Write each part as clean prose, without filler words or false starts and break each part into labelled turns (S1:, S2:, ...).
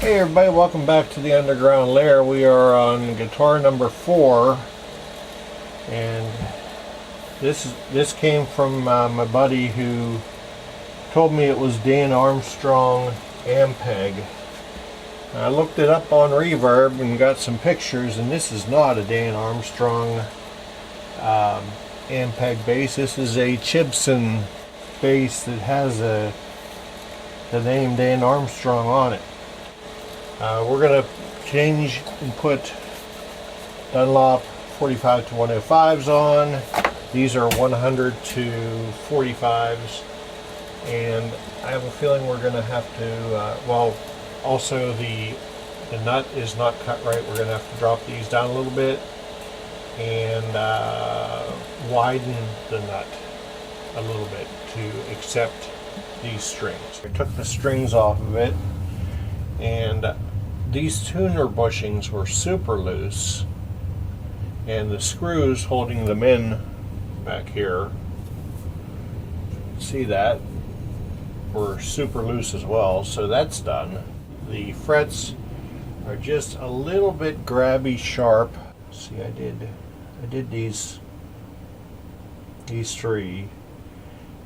S1: Hey everybody, welcome back to the Underground Lair. We are on guitar number 4, and this came from my buddy who told me it was Dan Armstrong Ampeg. I looked it up on Reverb and got some pictures, and this is not a Dan Armstrong Ampeg bass. This is a Chibson bass that has the name Dan Armstrong on it. We're going to change and put Dunlop 45 to 105s on. These are 100 to 45s, and I have a feeling we're going to have to, well, also the nut is not cut right. We're going to have to drop these down a little bit and widen the nut a little bit to accept these strings. I took the strings off of it, and these tuner bushings were super loose, and the screws holding them in back here, see that, were super loose as well, so that's done. The frets are just a little bit grabby sharp. See, I did these three.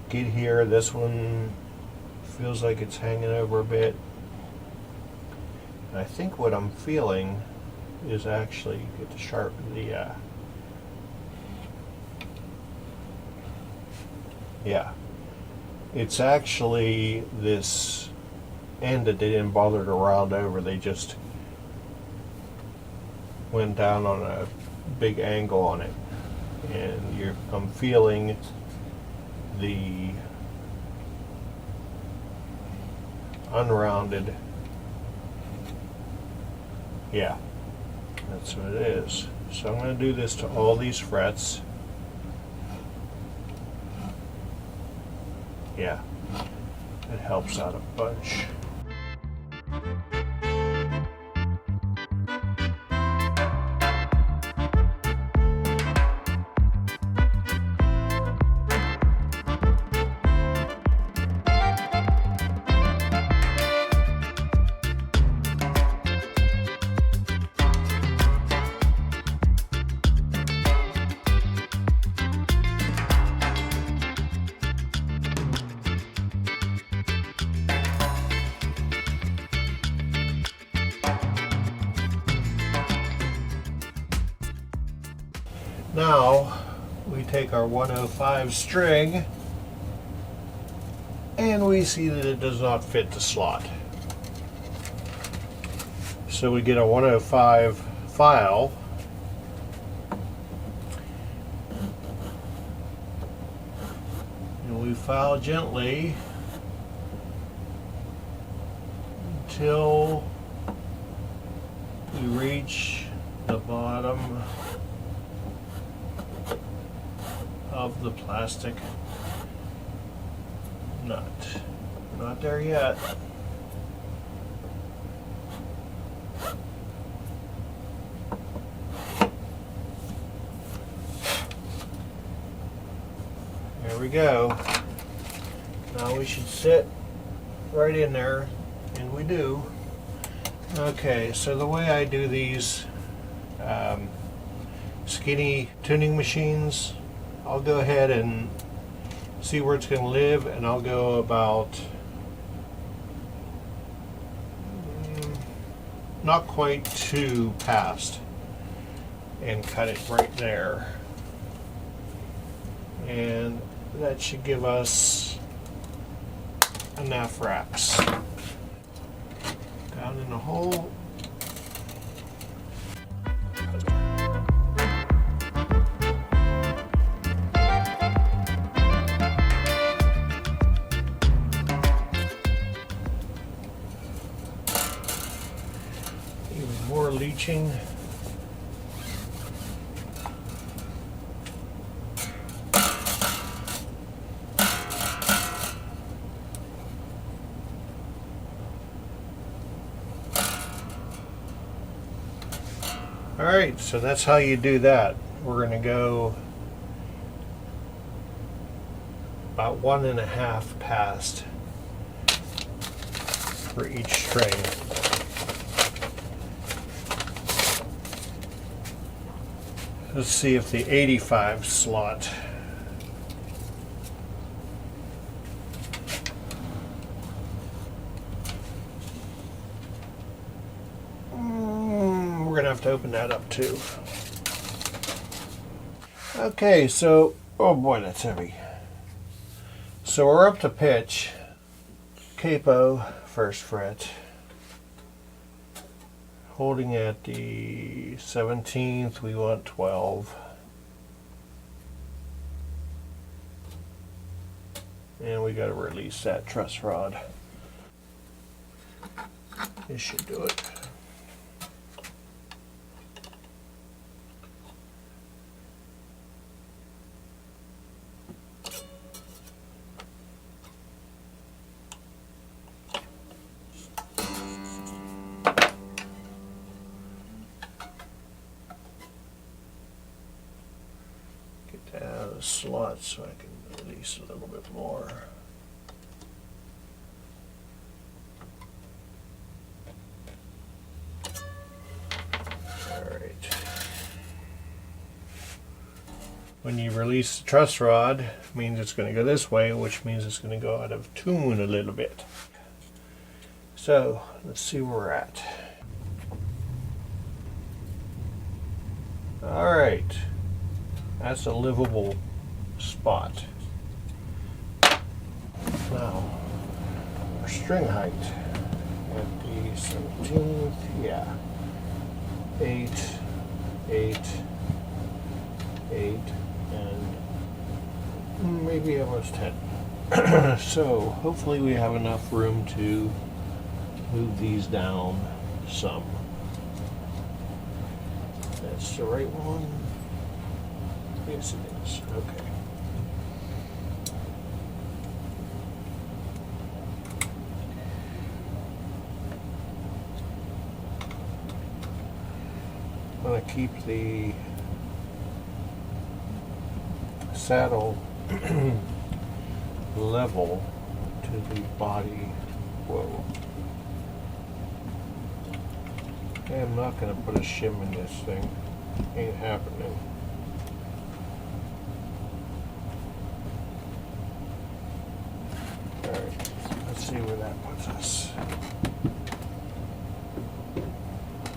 S1: Get here, this one feels like it's hanging over a bit. I think what I'm feeling is actually get to sharpen the yeah, it's actually this end that they didn't bother to round over. They just went down on a big angle on it, and I'm feeling the unrounded. Yeah, that's what it is. So I'm going to do this to all these frets. Yeah, it helps out a bunch. Now we take our 105 string, and we see that it does not fit the slot. So we get a 105 file, and we file gently until we reach the bottom of the plastic nut. Not there yet. There we go. Now we should sit right in there, and we do. Okay, so the way I do these skinny tuning machines, I'll go ahead and see where it's going to live, and I'll go about not quite 2 past and cut it right there, and that should give us enough racks. Down in the hole. More leaching. Alright, so that's how you do that. We're going to go about 1.5 past for each string. Let's see if the 85 slot. We're gonna have to open that up too. Okay, so, oh boy, that's heavy. So we're up to pitch. Capo, first fret. Holding at the 17th, we want 12. And we got to release that truss rod. This should do it. Get that out of the slot so I can release a little bit more. When you release the truss rod, it means it's going to go this way, which means it's going to go out of tune a little bit. So let's see where we're at. All right, that's a livable spot. Now, our string height at the 17th, yeah, 8, 8, 8, and maybe almost 10. So hopefully we have enough room to move these down some. That's the right one. Yes, it is. Okay. I'm going to keep the saddle level to the body. Whoa. I'm not going to put a shim in this thing. Ain't happening. Alright, let's see where that puts us.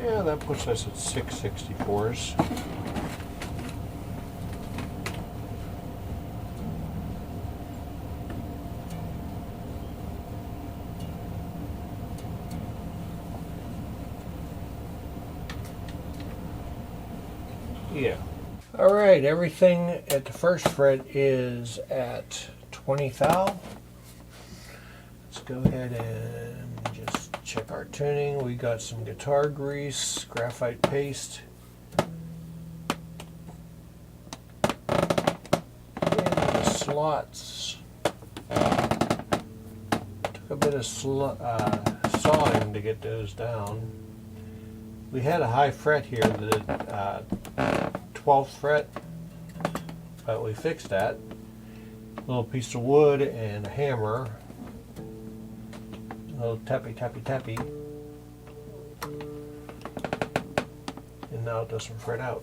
S1: Yeah, that puts us at 6/64s. Yeah. All right, everything at the first fret is at 20 thou. Let's go ahead and just check our tuning. We got some guitar grease, graphite paste, and the slots. Took a bit of sawing to get those down. We had a high fret here, the 12th fret, but we fixed that. A little piece of wood and a hammer. A little tappy, tappy, tappy. And now it doesn't fret out.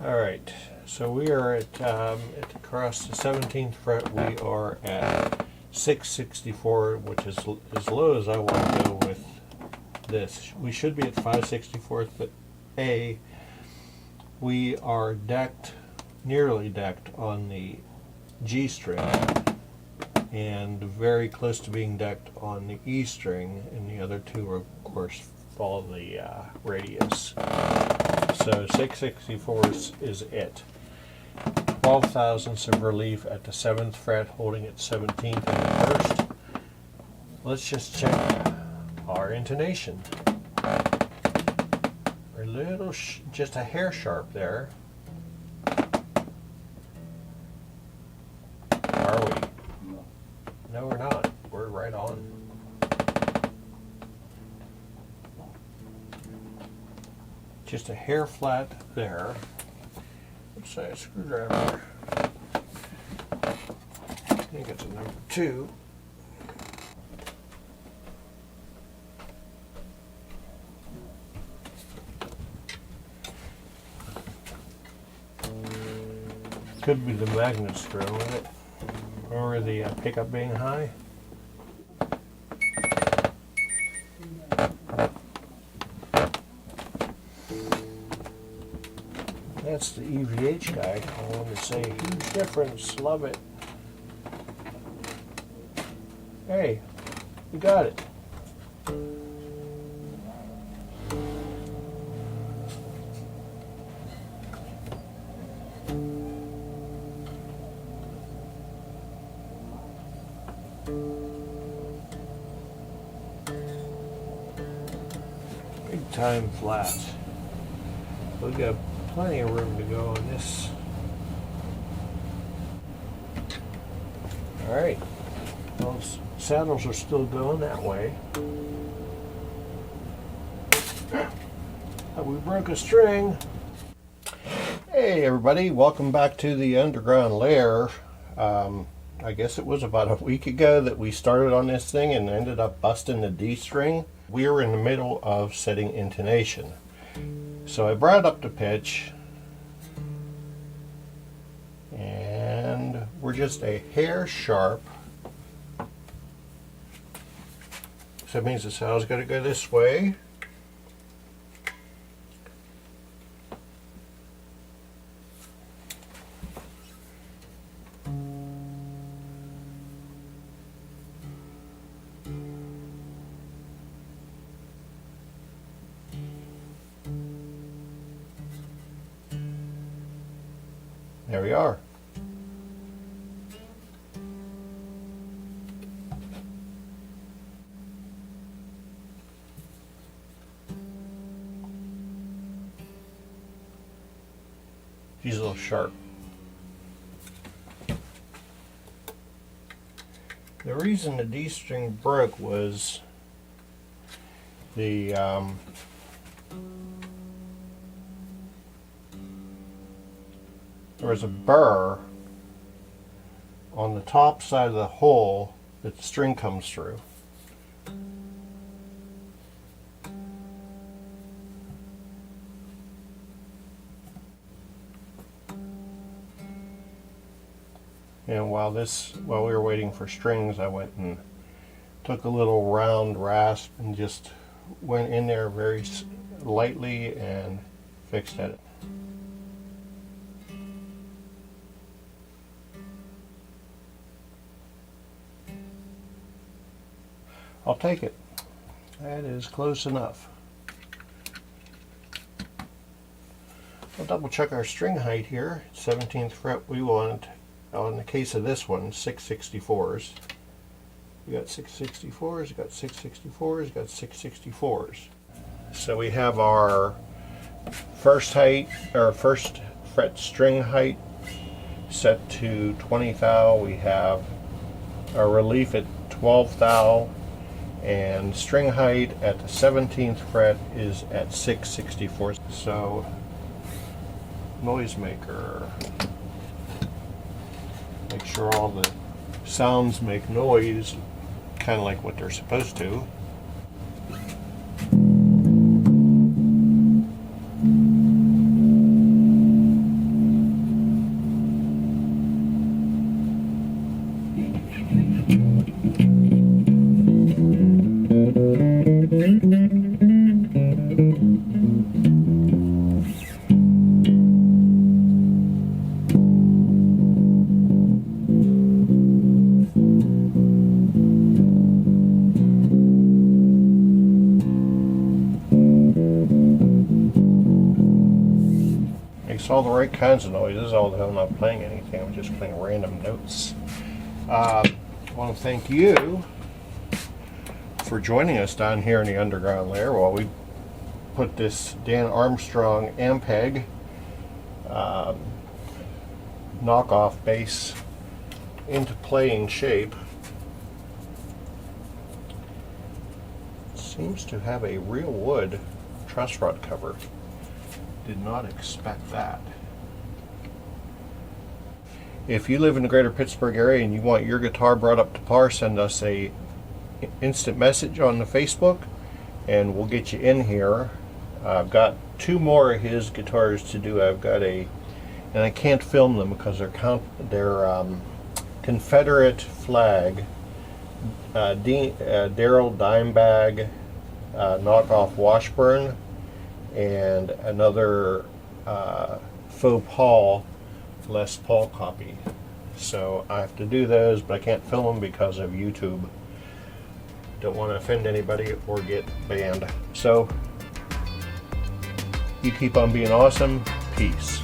S1: Alright, so we are at across the 17th fret, we are at 6/64, which is as low as I want to go with this. We should be at 5/64, but we are decked, nearly decked on the G string, and very close to being decked on the E string, and the other two, of course, follow the radius. So 6/64 is it. 12 thousandths of relief at the 7th fret, holding at 17th and the 1st. Let's just check our intonation. We're a little, just a hair sharp there. Are we? No, we're not. We're right on. Just a hair flat there. Let's say a screwdriver. And think it's a number 2. Could be the magnets throwing it, or the pickup being high. That's the EVH guy. I wanted to say huge difference, love it. Hey, you got it. Big time flat. We got plenty of room to go on this. Alright, those saddles are still going that way. We broke a string. Hey everybody, welcome back to the underground lair. I guess it was about a week ago that we started on this thing and ended up busting the D string. We were in the middle of setting intonation. So I brought up the pitch, and we're just a hair sharp. So that means the saddle's got to go this way. There we are. She's a little sharp. The reason the D string broke was the there was a burr on the top side of the hole that the string comes through. And while we were waiting for strings, I went and took a little round rasp and just went in there very lightly and fixed it. I'll take it. That is close enough. I'll double check our string height here. 17th fret. We want, in the case of this one, 664s. We got 664s, got 664s, got 664s. So we have our first height, or first fret string height set to 20 thou. We have our relief at 12 thou. And string height at the 17th fret is at 664. So, noisemaker. Make sure all the sounds make noise, kind of like what they're supposed to. All the right kinds of noises, although I'm not playing anything, I'm just playing random notes. I want to thank you for joining us down here in the underground lair while we put this Dan Armstrong Ampeg knockoff bass into playing shape. It seems to have a real wood truss rod cover. Did not expect that. If you live in the greater Pittsburgh area and you want your guitar brought up to par, send us a instant message on the Facebook and we'll get you in here. I've got 2 more of his guitars to do. I've got and I can't film them because they're Confederate flag, Darrell Dimebag knockoff Washburn, and another faux Paul Les Paul copy. So I have to do those, but I can't film them because of YouTube. Don't want to offend anybody or get banned. So you keep on being awesome. Peace.